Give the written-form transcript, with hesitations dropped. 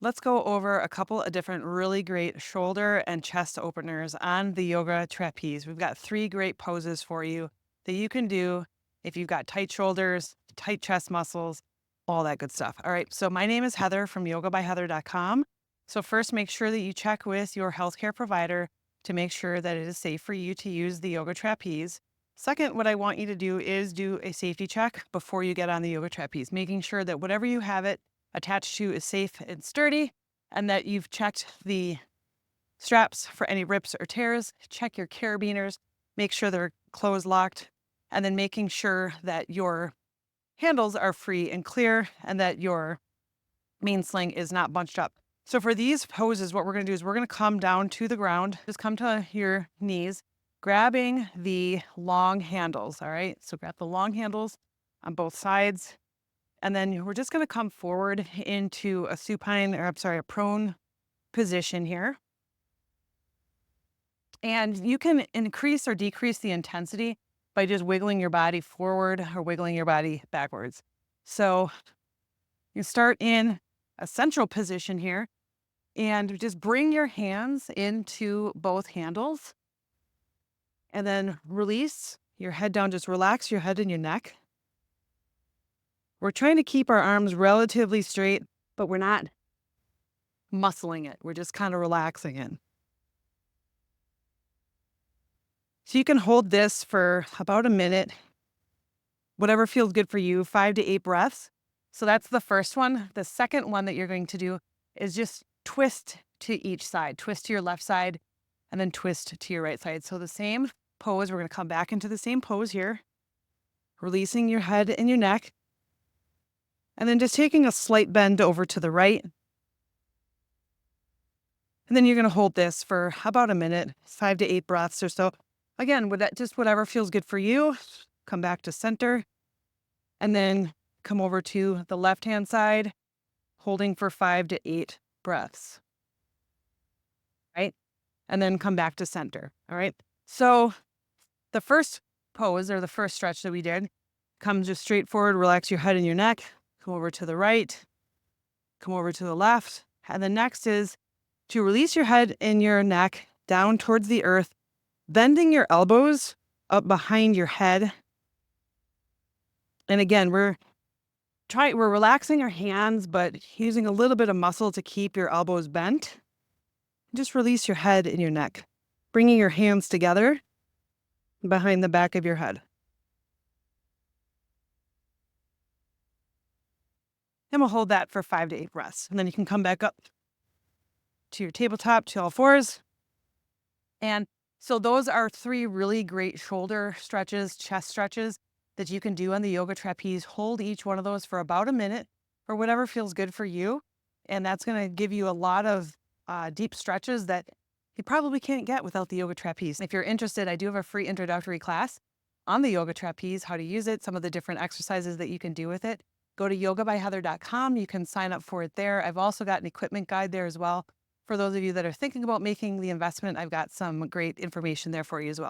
Let's go over a couple of different really great shoulder and chest openers on the yoga trapeze. We've got three great poses for you that you can do if you've got tight shoulders, tight chest muscles, all that good stuff. All right. So my name is Heather from yogabyheather.com. So first, make sure that you check with your healthcare provider to make sure that it is safe for you to use the yoga trapeze. Second, what I want you to do is do a safety check before you get on the yoga trapeze, making sure that whatever you have it attached to is safe and sturdy, and that you've checked the straps for any rips or tears. Check your carabiners, make sure they're closed locked, and then making sure that your handles are free and clear and that your main sling is not bunched up. So for these poses, what we're going to do is we're going to come down to the ground, just come to your knees, grabbing the long handles. All right. So grab the long handles on both sides. And then we're just going to come forward into a supine, or I'm sorry, a prone position here. And you can increase or decrease the intensity by just wiggling your body forward or wiggling your body backwards. So you start in a central position here and just bring your hands into both handles and then release your head down. Just relax your head and your neck. We're trying to keep our arms relatively straight, but we're not muscling it. We're just kind of relaxing it. So you can hold this for about a minute, whatever feels good for you, 5 to 8 breaths. So that's the first one. The second one that you're going to do is just twist to each side, twist to your left side, and then twist to your right side. So the same pose, we're going to come back into the same pose here, releasing your head and your neck, and then just taking a slight bend over to the right. And then you're going to hold this for about a minute, 5 to 8 breaths or so. Again, with that, just whatever feels good for you. Come back to center and then come over to the left-hand side, holding for 5 to 8 breaths. Right? And then come back to center. All right. So the first pose or the first stretch that we did, come just straight forward, relax your head and your neck, come over to the right, come over to the left. And the next is to release your head and your neck down towards the earth, bending your elbows up behind your head. And again, we're relaxing our hands, but using a little bit of muscle to keep your elbows bent. Just release your head and your neck, bringing your hands together behind the back of your head. And we'll hold that for 5 to 8 breaths. And then you can come back up to your tabletop, to all fours. And so those are three really great shoulder stretches, chest stretches that you can do on the yoga trapeze. Hold each one of those for about a minute or whatever feels good for you. And that's going to give you a lot of deep stretches that you probably can't get without the yoga trapeze. If you're interested, I do have a free introductory class on the yoga trapeze, how to use it, some of the different exercises that you can do with it. Go to yogabyheather.com. You can sign up for it there. I've also got an equipment guide there as well. For those of you that are thinking about making the investment, I've got some great information there for you as well.